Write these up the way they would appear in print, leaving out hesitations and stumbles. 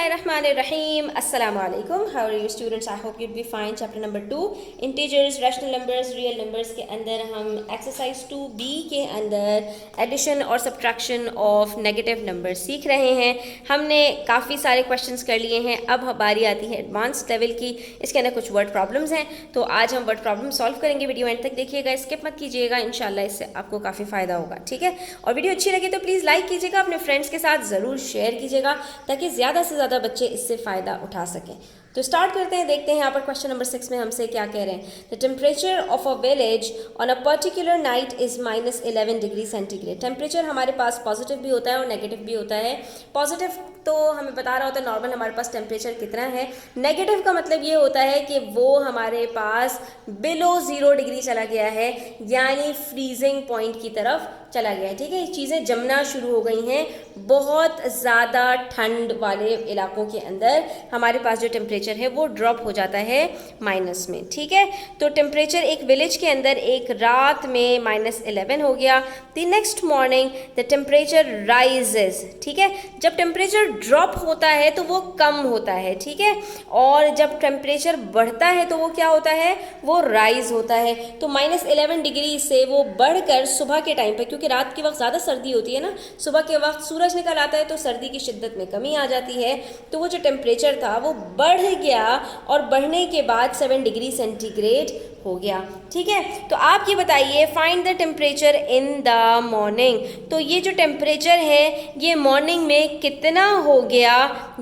Bismillahirrahmanirrahim. Assalamu alaikum. How are you students? I hope you'd be fine. Chapter number 2 integers, rational numbers, real numbers के अंदर हम exercise 2B के अंदर addition और subtraction of negative numbers सीख रहे हैं। हमने काफ़ी सारे क्वेश्चंस कर लिए हैं। अब बारी आती है एडवांस लेवल की। इसके अंदर कुछ वर्ड प्रॉब्लम्स हैं, तो आज हम वर्ड प्रॉब्लम सॉल्व करेंगे। वीडियो एंड तक देखिएगा, स्किप मत कीजिएगा, इंशाल्लाह इससे आपको काफ़ी फ़ायदा होगा। ठीक है, और वीडियो अच्छी लगे तो प्लीज़ लाइक कीजिएगा, अपने फ्रेंड्स के साथ ज़रूर शेयर कीजिएगा ताकि ज़्यादा से ज़्यादा बच्चे इससे फ़ायदा उठा सकें। तो स्टार्ट करते हैं, देखते हैं यहाँ पर क्वेश्चन नंबर 6 में हमसे क्या कह रहे हैं। The temperature of a village on a particular night is -11 degree centigrade. Temperature हमारे पास पॉजिटिव भी होता है और नेगेटिव भी होता है। पॉजिटिव तो हमें बता रहा होता है नॉर्मल हमारे पास टेम्परेचर कितना है। नेगेटिव का मतलब ये होता है कि वो हमारे पास बिलो 0 डिग्री चला गया है, यानी फ्रीजिंग पॉइंट की तरफ चला गया है। ठीक है, ये चीज़ें जमना शुरू हो गई हैं। बहुत ज़्यादा ठंड वाले इलाकों के अंदर हमारे पास जो टेम्परेचर है वो ड्रॉप हो जाता है माइनस में। ठीक है, तो टेम्परेचर एक विलेज के अंदर एक रात में -11 हो गया। The next morning the temperature rises. ठीक है, जब टेम्परेचर ड्रॉप होता है तो वो कम होता है। ठीक है, और जब टेम्परेचर बढ़ता है तो वो क्या होता है, वो राइज होता है। तो -11 डिग्री से वो बढ़कर सुबह के टाइम पर, क्योंकि रात के वक्त ज़्यादा सर्दी होती है ना, सुबह के वक्त सूरज निकल आता है तो सर्दी की शिद्दत में कमी आ जाती है। तो वो जो टेम्परेचर था वो बढ़ गया और बढ़ने के बाद 7 डिग्री सेंटीग्रेड हो गया। ठीक है, तो आप ये बताइए, find the temperature in the morning. तो ये जो टेम्परेचर है ये मॉर्निंग में कितना हो गया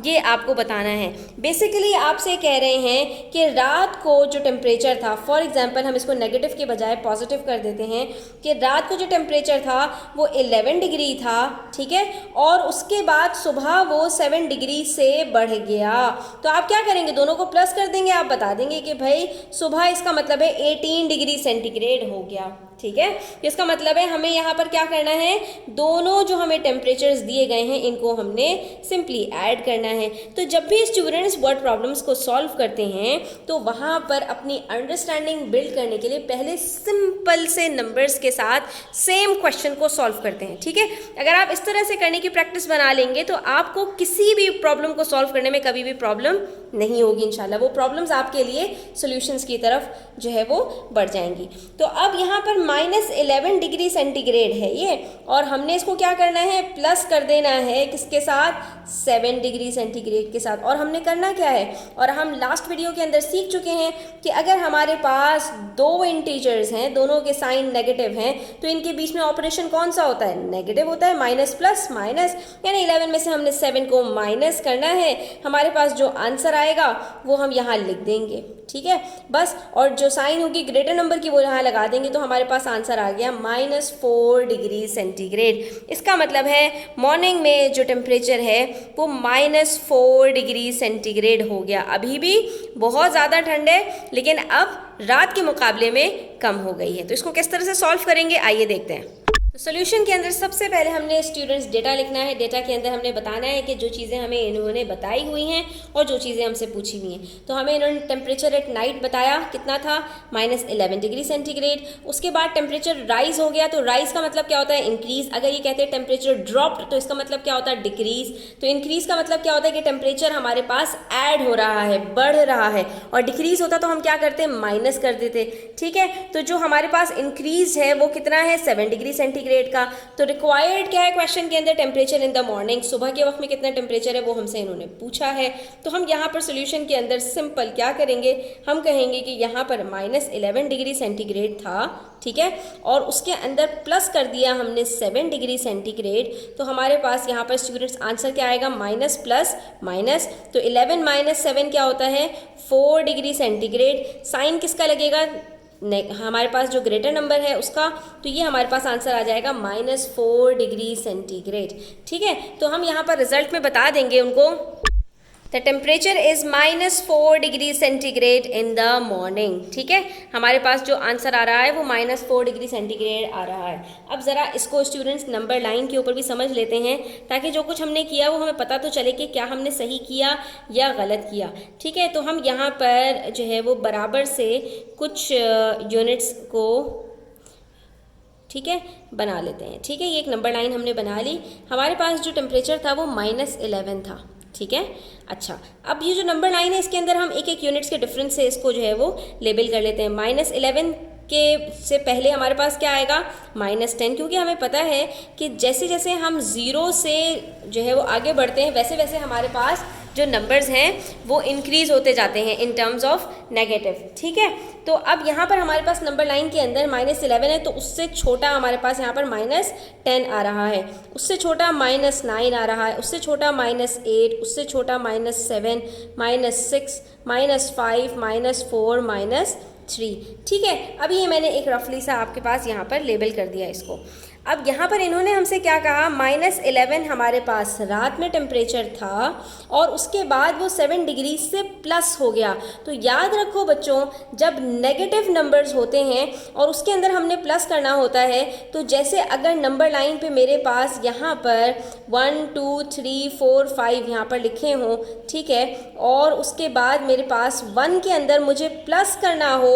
ये आपको बताना है। बेसिकली आपसे कह रहे हैं कि रात को जो टेम्परेचर था, फॉर एग्जांपल हम इसको नेगेटिव के बजाय पॉजिटिव कर देते हैं, कि रात को जो टेम्परेचर था वो 11 डिग्री था। ठीक है, और उसके बाद सुबह वो 7 डिग्री से बढ़ गया। तो आप क्या करेंगे, दोनों को प्लस कर देंगे। आप बता देंगे कि भाई सुबह इसका मतलब है 18 डिग्री सेंटीग्रेड हो गया। ठीक है, इसका मतलब है हमें यहाँ पर क्या करना है, दोनों जो हमें टेम्परेचर्स दिए गए हैं इनको हमने सिंपली ऐड करना है। तो जब भी स्टूडेंट्स वर्ड प्रॉब्लम्स को सॉल्व करते हैं तो वहाँ पर अपनी अंडरस्टैंडिंग बिल्ड करने के लिए पहले सिंपल से नंबर्स के साथ सेम क्वेश्चन को सॉल्व करते हैं। ठीक है, अगर आप इस तरह से करने की प्रैक्टिस बना लेंगे तो आपको किसी भी प्रॉब्लम को सॉल्व करने में कभी भी प्रॉब्लम नहीं होगी। इंशाल्लाह वो प्रॉब्लम्स आपके लिए सॉल्यूशंस की तरफ जो है वो बढ़ जाएंगी। तो अब यहाँ पर -11 डिग्री सेंटीग्रेड है ये, और हमने इसको क्या करना है, प्लस कर देना है किसके साथ, 7 डिग्री सेंटीग्रेड के साथ। और हमने करना क्या है, और हम लास्ट वीडियो के अंदर सीख चुके हैं कि अगर हमारे पास दो इंटीजर्स हैं, दोनों के साइन नेगेटिव हैं, तो इनके बीच में ऑपरेशन कौन सा होता है, नेगेटिव होता है। माइनस प्लस माइनस, यानी 11 में से हमने 7 को माइनस करना है। हमारे पास जो आंसर आएगा वो हम यहाँ लिख देंगे। ठीक है, बस, और जो साइन होगी ग्रेटर नंबर की वो यहाँ लगा देंगे, तो हमारे पास आंसर आ गया -4 डिग्री सेंटीग्रेड। इसका मतलब है मॉर्निंग में जो टेम्परेचर है वो -4 डिग्री सेंटीग्रेड हो गया। अभी भी बहुत ज़्यादा ठंड है, लेकिन अब रात के मुकाबले में कम हो गई है। तो इसको किस तरह से सॉल्व करेंगे, आइए देखते हैं। तो सोल्यूशन के अंदर सबसे पहले हमने स्टूडेंट्स डेटा लिखना है। डेटा के अंदर हमने बताना है कि जो चीज़ें हमें इन्होंने बताई हुई हैं और जो चीज़ें हमसे पूछी हुई हैं। तो हमें इन्होंने टेम्परेचर एट नाइट बताया, कितना था, -11 डिग्री सेंटीग्रेड। उसके बाद टेम्परेचर राइज हो गया। तो राइज का मतलब क्या होता है, इंक्रीज। अगर ये कहते हैं टेम्परेचर ड्रॉप्ड तो इसका मतलब क्या होता है, डिक्रीज। तो इंक्रीज का मतलब क्या होता है कि टेम्परेचर हमारे पास ऐड हो रहा है, बढ़ रहा है। और डिक्रीज होता तो हम क्या करते, माइनस कर देते। ठीक है, तो जो हमारे पास इंक्रीज है वो कितना है, 7 डिग्री सेंटीग्रेड का। तो रिक्वायर्ड क्या है क्वेश्चन के अंदर, टेम्परेचर इन द मॉर्निंग, सुबह के वक्त में कितना टेम्परेचर है वो हमसे इन्होंने पूछा है। तो हम यहाँ पर सोल्यूशन के अंदर सिंपल क्या करेंगे, हम कहेंगे कि यहाँ पर -11 डिग्री सेंटीग्रेड था। ठीक है, और उसके अंदर प्लस कर दिया हमने 7 डिग्री सेंटीग्रेड। तो हमारे पास यहाँ पर स्टूडेंट्स आंसर क्या आएगा, माइनस प्लस माइनस। तो 11 - 7 क्या होता है, 4 डिग्री सेंटीग्रेड। साइन किसका लगेगा, हमारे पास जो ग्रेटर नंबर है उसका। तो ये हमारे पास आंसर आ जाएगा -4 डिग्री सेंटीग्रेड। ठीक है, तो हम यहाँ पर रिजल्ट में बता देंगे उनको, the temperature is -4 degree centigrade in the morning. ठीक है, हमारे पास जो आंसर आ रहा है वो -4 डिग्री सेंटीग्रेड आ रहा है। अब ज़रा इसको स्टूडेंट्स नंबर लाइन के ऊपर भी समझ लेते हैं, ताकि जो कुछ हमने किया वो हमें पता तो चले कि क्या हमने सही किया या गलत किया। ठीक है, तो हम यहाँ पर जो है वो बराबर से कुछ यूनिट्स को, ठीक है, बना लेते हैं। ठीक है, ये एक नंबर लाइन हमने बना ली। हमारे पास जो टेम्परेचर था वो -11 था। ठीक है। अच्छा, अब ये जो नंबर लाइन है इसके अंदर हम एक एक यूनिट्स के डिफरेंस से इसको जो है वो लेबल कर लेते हैं। -11 के से पहले हमारे पास क्या आएगा, -10, क्योंकि हमें पता है कि जैसे जैसे हम 0 से जो है वो आगे बढ़ते हैं वैसे वैसे हमारे पास जो नंबर्स हैं वो इंक्रीज़ होते जाते हैं इन टर्म्स ऑफ नेगेटिव, ठीक है। तो अब यहाँ पर हमारे पास नंबर लाइन के अंदर -11 है, तो उससे छोटा हमारे पास यहाँ पर -10 आ रहा है, उससे छोटा -9 आ रहा है, उससे छोटा -8, उससे छोटा -7, -6, -5, -4, -3, ठीक है। अभी ये मैंने एक रफली सा आपके पास यहाँ पर लेबल कर दिया इसको। अब यहाँ पर इन्होंने हमसे क्या कहा, -11 हमारे पास रात में टेम्परेचर था और उसके बाद वो 7 डिग्री से प्लस हो गया। तो याद रखो बच्चों, जब नेगेटिव नंबर्स होते हैं और उसके अंदर हमने प्लस करना होता है, तो जैसे अगर नंबर लाइन पे मेरे पास यहाँ पर 1 2 3 4 5 यहाँ पर लिखे हों, ठीक है, और उसके बाद मेरे पास 1 के अंदर मुझे प्लस करना हो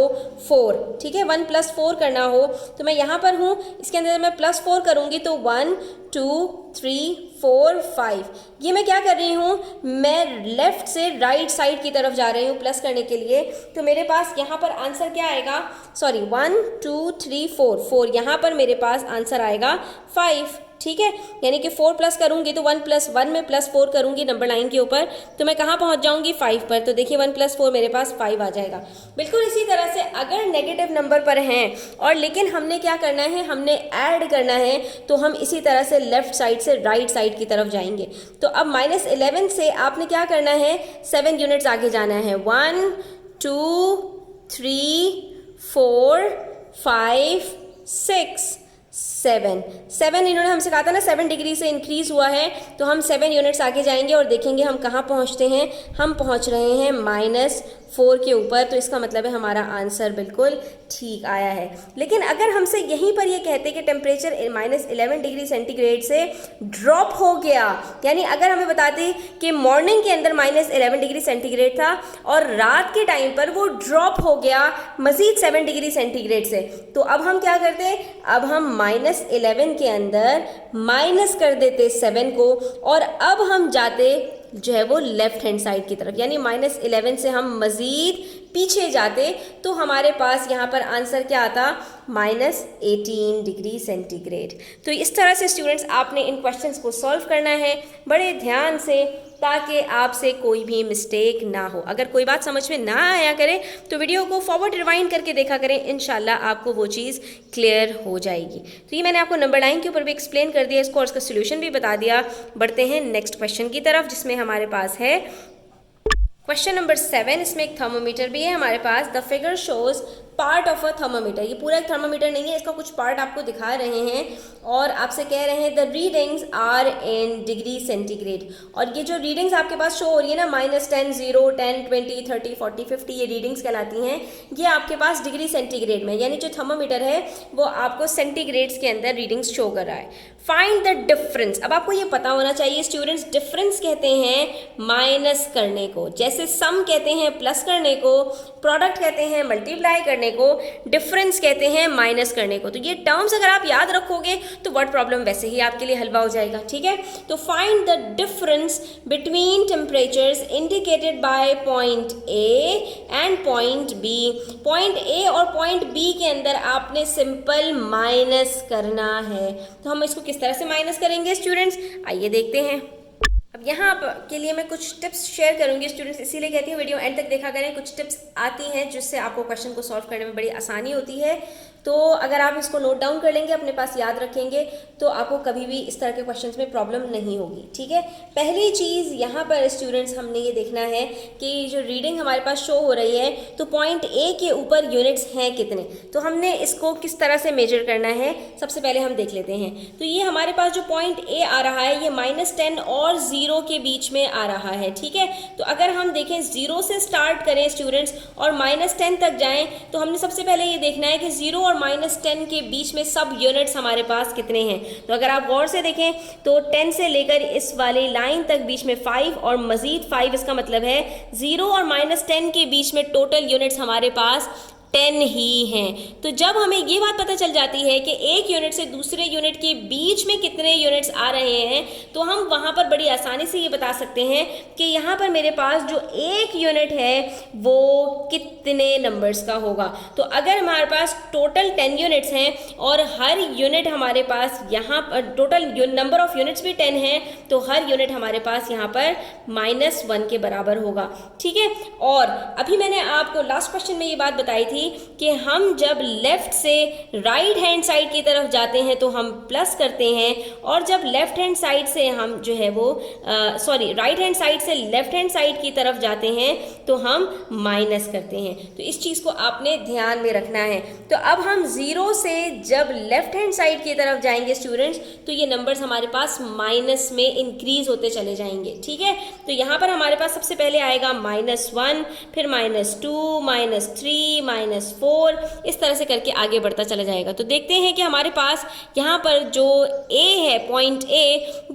4, ठीक है, 1 + 4 करना हो, तो मैं यहाँ पर हूँ, इसके अंदर मैं +4 करूँगी तो 1 2 3 4 5, ये मैं क्या कर रही हूँ, मैं लेफ्ट से राइट साइड की तरफ जा रही हूँ प्लस करने के लिए। तो मेरे पास यहाँ पर आंसर क्या आएगा, सॉरी 1 2 3 4, यहाँ पर मेरे पास आंसर आएगा 5, ठीक है। यानी कि 4 प्लस करूँगी तो 1 + 1 में +4 करूँगी नंबर लाइन के ऊपर, तो मैं कहाँ पहुँच जाऊँगी, 5 पर। तो देखिए 1 + 4 मेरे पास 5 आ जाएगा। बिल्कुल इसी तरह से अगर नेगेटिव नंबर पर हैं और लेकिन हमने क्या करना है, हमने ऐड करना है, तो हम इसी तरह से लेफ्ट साइड से राइट साइड की तरफ जाएंगे। तो अब -11 से आपने क्या करना है, 7 यूनिट्स आगे जाना है, 1 2 3 4 5 6 7 इन्होंने हमसे कहा था ना 7 डिग्री से इंक्रीज हुआ है, तो हम 7 यूनिट्स आगे जाएंगे और देखेंगे हम कहाँ पहुँचते हैं। हम पहुँच रहे हैं -4 के ऊपर, तो इसका मतलब है हमारा आंसर बिल्कुल ठीक आया है। लेकिन अगर हमसे यहीं पर ये कहते कि टेम्परेचर -11 डिग्री सेंटीग्रेड से ड्रॉप हो गया, यानी अगर हमें बताते कि मॉर्निंग के अंदर -11 डिग्री सेंटीग्रेड था और रात के टाइम पर वो ड्रॉप हो गया मज़ीद 7 डिग्री सेंटीग्रेड से, तो अब हम क्या करते, अब हम -11 के अंदर माइनस कर देते 7 को और अब हम जाते जो है वो लेफ्ट हैंड साइड की तरफ, यानी -11 से हम मज़ीद पीछे जाते तो हमारे पास यहाँ पर आंसर क्या आता, -18 डिग्री सेंटीग्रेड। तो इस तरह से स्टूडेंट्स आपने इन क्वेश्चंस को सॉल्व करना है बड़े ध्यान से, ताकि आपसे कोई भी मिस्टेक ना हो। अगर कोई बात समझ में ना आया करे तो वीडियो को फॉरवर्ड रिवाइंड करके देखा करें, इंशाल्लाह आपको वो चीज़ क्लियर हो जाएगी। तो ये मैंने आपको नंबर लाइन के ऊपर भी एक्सप्लेन कर दिया इसको और इसका सोल्यूशन भी बता दिया। बढ़ते हैं नेक्स्ट क्वेश्चन की तरफ, जिसमें हमारे पास है क्वेश्चन नंबर 7। इसमें एक थर्मोमीटर भी है हमारे पास। The figure shows part of a thermometer, ये पूरा एक थर्मोमीटर नहीं है, इसका कुछ पार्ट आपको दिखा रहे हैं और आपसे कह रहे हैं the readings are in degree centigrade. और ये जो रीडिंग्स आपके पास शो हो रही है ना, -10 0 10 20 30 40 50, ये रीडिंग्स कहलाती हैं। ये आपके पास डिग्री सेंटीग्रेड में, यानी जो थर्मोमीटर है वो आपको सेंटीग्रेड्स के अंदर रीडिंग्स शो कर रहा है। Find the difference. अब आपको ये पता होना चाहिए स्टूडेंट्स, डिफरेंस कहते हैं माइनस करने को, जैसे सम कहते हैं प्लस करने को, प्रोडक्ट कहते हैं मल्टीप्लाई करने को, डिफरेंस कहते हैं माइनस करने को। तो ये टर्म्स अगर आप याद रखोगे तो वर्ड प्रॉब्लम वैसे ही आपके लिए हलवा हो जाएगा, ठीक है। तो find the difference between temperatures indicated by point A and point B. Point A और पॉइंट बी के अंदर आपने सिंपल माइनस करना है। तो हम इसको किस तरह से माइनस करेंगे स्टूडेंट्स, आइए देखते हैं। अब यहाँ आप के लिए मैं कुछ टिप्स शेयर करूँगी स्टूडेंट्स, इसीलिए कहती हूँ वीडियो एंड तक देखा करें। कुछ टिप्स आती हैं जिससे आपको क्वेश्चन को सॉल्व करने में बड़ी आसानी होती है। तो अगर आप इसको नोट डाउन कर लेंगे, अपने पास याद रखेंगे, तो आपको कभी भी इस तरह के क्वेश्चंस में प्रॉब्लम नहीं होगी, ठीक है। पहली चीज़ यहाँ पर स्टूडेंट्स हमने ये देखना है कि जो रीडिंग हमारे पास शो हो रही है, तो पॉइंट ए के ऊपर यूनिट्स हैं कितने, तो हमने इसको किस तरह से मेजर करना है सबसे पहले हम देख लेते हैं। तो ये हमारे पास जो पॉइंट ए आ रहा है ये -10 और 0 के बीच में आ रहा है, ठीक है। तो अगर हम देखें 0 से स्टार्ट करें स्टूडेंट्स और -10 तक जाएं, तो हमने सबसे पहले ये देखना है कि 0 और -10 के बीच में सब यूनिट्स हमारे पास कितने हैं। तो अगर आप गौर से देखें तो 10 से लेकर इस वाली लाइन तक बीच में 5 और मजीद 5, इसका मतलब है 0 और -10 के बीच में टोटल यूनिट्स हमारे पास 10 ही हैं। तो जब हमें ये बात पता चल जाती है कि एक यूनिट से दूसरे यूनिट के बीच में कितने यूनिट्स आ रहे हैं, तो हम वहाँ पर बड़ी आसानी से ये बता सकते हैं कि यहाँ पर मेरे पास जो एक यूनिट है वो कितने नंबर्स का होगा। तो अगर हमारे पास टोटल 10 यूनिट्स हैं और हर यूनिट हमारे पास यहाँ पर टोटल नंबर ऑफ यूनिट्स भी 10 हैं, तो हर यूनिट हमारे पास यहाँ पर -1 के बराबर होगा। ठीक है, और अभी मैंने आपको लास्ट क्वेश्चन में ये बात बताई थी कि हम जब लेफ्ट से राइट हैंड साइड की तरफ जाते हैं तो हम प्लस करते हैं, और जब लेफ्ट हैंड साइड से हम जो है वो राइट हैंड साइड से लेफ्ट हैंड साइड की तरफ जाते हैं तो हम माइनस करते हैं। तो इस चीज़ को आपने ध्यान में रखना है। तो अब हम 0 से जब लेफ्ट हैंड साइड की तरफ जाएंगे स्टूडेंट्स, तो ये नंबर्स हमारे पास माइनस में इंक्रीज होते चले जाएंगे। ठीक है, तो यहाँ पर हमारे पास सबसे पहले आएगा -1, फिर -2, -3, -4, इस तरह से करके आगे बढ़ता चला जाएगा। तो देखते हैं कि हमारे पास यहाँ पर जो A है, पॉइंट A,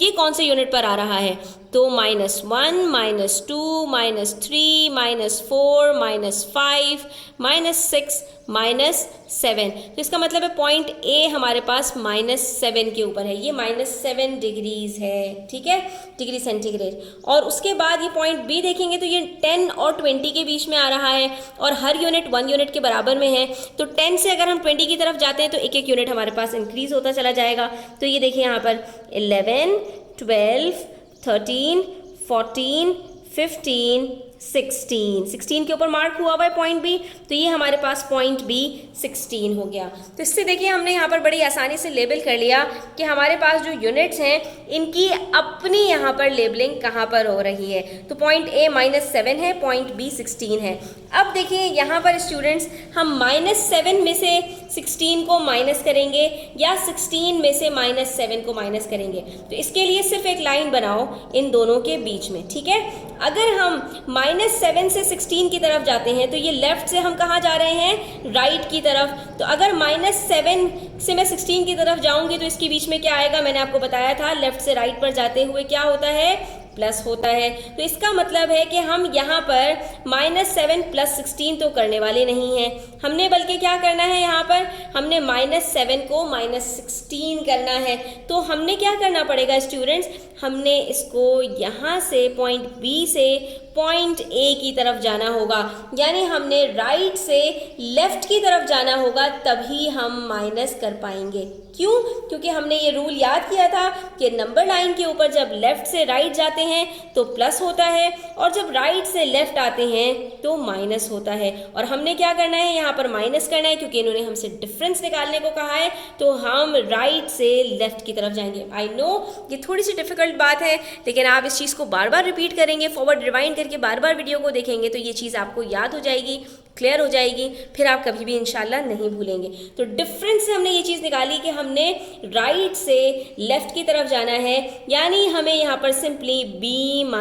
ये कौन से यूनिट पर आ रहा है। तो -1, -2, -3, -4, -5, -6, -7। तो इसका मतलब है पॉइंट A हमारे पास -7 के ऊपर है, ये -7 डिग्रीज है। ठीक है, डिग्री सेंटीग्रेड। और उसके बाद ये पॉइंट B देखेंगे तो ये 10 और 20 के बीच में आ रहा है, और हर यूनिट 1 यूनिट के बराबर में है। तो 10 से अगर हम 20 की तरफ जाते हैं तो एक एक यूनिट हमारे पास इंक्रीज होता चला जाएगा। तो ये देखिए यहाँ पर 11, 12, 13, 14, 15, 16 के ऊपर मार्क हुआ हुआ है पॉइंट बी, तो ये हमारे पास पॉइंट बी 16 हो गया। तो इससे देखिए हमने यहाँ पर बड़ी आसानी से लेबल कर लिया कि हमारे पास जो यूनिट्स हैं इनकी अपनी यहाँ पर लेबलिंग कहाँ पर हो रही है। तो पॉइंट ए -7 है, पॉइंट बी 16 है। अब देखिए यहाँ पर स्टूडेंट्स हम -7 में से 16 को माइनस करेंगे या 16 में से -7 को माइनस करेंगे। तो इसके लिए सिर्फ एक लाइन बनाओ इन दोनों के बीच में। ठीक है, अगर हम -7 से 16 की तरफ जाते हैं तो ये लेफ्ट से हम कहाँ जा रहे हैं, राइट की तरफ। तो अगर -7 से मैं 16 की तरफ जाऊंगी तो इसके बीच में क्या आएगा, मैंने आपको बताया था लेफ्ट से राइट पर जाते हुए क्या होता है, प्लस होता है। तो इसका मतलब है कि हम यहाँ पर -7 + 16 तो करने वाले नहीं हैं, हमने बल्कि क्या करना है, यहाँ पर हमने -7 को -16 करना है। तो हमने क्या करना पड़ेगा स्टूडेंट्स, हमने इसको यहाँ से पॉइंट बी से पॉइंट ए की तरफ जाना होगा, यानी हमने राइट से लेफ्ट की तरफ जाना होगा, तभी हम माइनस कर पाएंगे। क्यों? क्योंकि हमने ये रूल याद किया था कि नंबर लाइन के ऊपर जब लेफ्ट से राइट जाते हैं तो प्लस होता है, और जब राइट से लेफ्ट आते हैं तो माइनस होता है। और हमने क्या करना है, यहाँ पर माइनस करना है, क्योंकि इन्होंने हमसे डिफरेंस निकालने को कहा है। तो हम राइट से लेफ्ट की तरफ जाएंगे। आई नो ये थोड़ी सी डिफिकल्ट बात है, लेकिन आप इस चीज़ को बार बार रिपीट करेंगे, फॉरवर्ड रिवाइंड करके बार बार वीडियो को देखेंगे तो ये चीज़ आपको याद हो जाएगी, क्लियर हो जाएगी, फिर आप कभी भी इंशाल्लाह नहीं भूलेंगे। तो डिफरेंस से हमने ये चीज़ निकाली कि हमने राइट से लेफ्ट की तरफ जाना है, यानी हमें यहाँ पर सिंपली b -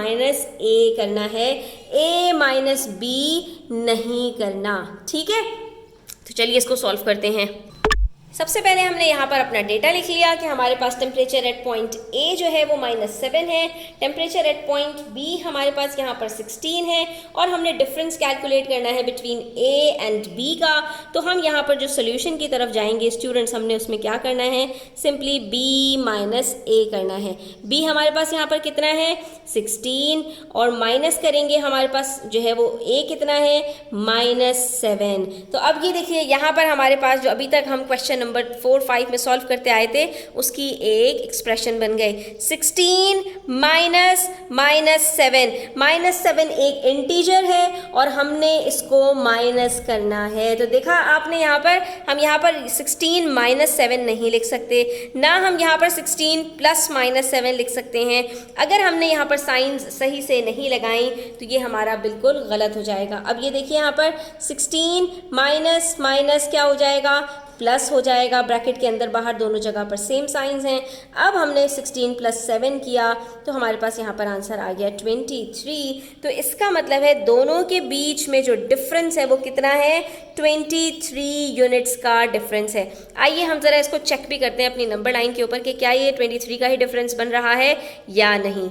a करना है, a - b नहीं करना। ठीक है, तो चलिए इसको सॉल्व करते हैं। सबसे पहले हमने यहाँ पर अपना डेटा लिख लिया कि हमारे पास टेम्परेचर एट पॉइंट ए जो है वो -7 है, टेम्परेचर एट पॉइंट बी हमारे पास यहाँ पर 16 है, और हमने डिफरेंस कैलकुलेट करना है बिटवीन ए एंड बी का। तो हम यहाँ पर जो सोल्यूशन की तरफ जाएंगे स्टूडेंट्स, हमने उसमें क्या करना है, सिंपली b - a करना है। b हमारे पास यहाँ पर कितना है, 16, और माइनस करेंगे हमारे पास जो है वो a कितना है, -7। तो अब ये देखिए यहाँ पर हमारे पास जो अभी तक हम क्वेश्चन नंबर 4, 5 में सॉल्व करते आए थे उसकी एक एक्सप्रेशन बन गई, 16 - -7। -7 एक इंटीजर है और हमने इसको माइनस करना है। तो देखा आपने यहाँ पर, हम यहाँ पर 16 - 7 नहीं लिख सकते, ना हम यहाँ पर 16 + -7 लिख सकते हैं। अगर हमने यहाँ पर साइंस सही से नहीं लगाई तो ये हमारा बिल्कुल गलत हो जाएगा। अब ये देखिए यहाँ पर 16 माइनस क्या हो जाएगा, प्लस हो जाएगा, ब्रैकेट के अंदर बाहर दोनों जगह पर सेम साइंस हैं। अब हमने 16 + 7 किया तो हमारे पास यहाँ पर आंसर आ गया 23। तो इसका मतलब है दोनों के बीच में जो डिफरेंस है वो कितना है, 23 यूनिट्स का डिफरेंस है। आइए हम ज़रा इसको चेक भी करते हैं अपनी नंबर लाइन के ऊपर कि क्या ये 23 का ही डिफरेंस बन रहा है या नहीं।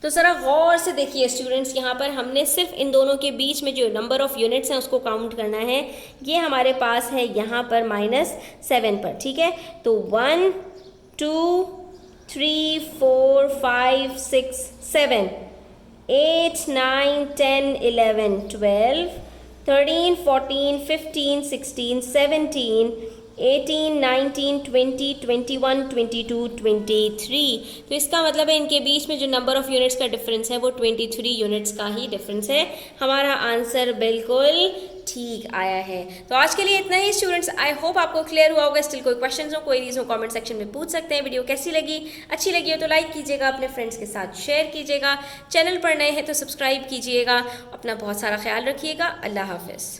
तो ज़रा गौर से देखिए स्टूडेंट्स, यहाँ पर हमने सिर्फ इन दोनों के बीच में जो नंबर ऑफ़ यूनिट्स हैं उसको काउंट करना है। ये हमारे पास है यहाँ पर -7 पर, ठीक है। तो 1 2 3 4 5 6 7 8 9 10 11 12 13 14 15 16 17 18 19 20 21 22 23। तो इसका मतलब है इनके बीच में जो नंबर ऑफ़ यूनिट्स का डिफरेंस है वो 23 यूनिट्स का ही डिफरेंस है। हमारा आंसर बिल्कुल ठीक आया है। तो आज के लिए इतना ही स्टूडेंट्स, आई होप आपको क्लियर हुआ होगा। स्टिल कोई क्वेश्चन हो, क्वेरीज हो, कमेंट सेक्शन में पूछ सकते हैं। वीडियो कैसी लगी, अच्छी लगी हो तो लाइक कीजिएगा, अपने फ्रेंड्स के साथ शेयर कीजिएगा, चैनल पर नए हैं तो सब्सक्राइब कीजिएगा। अपना बहुत सारा ख्याल रखिएगा। अल्लाह हाफिज़।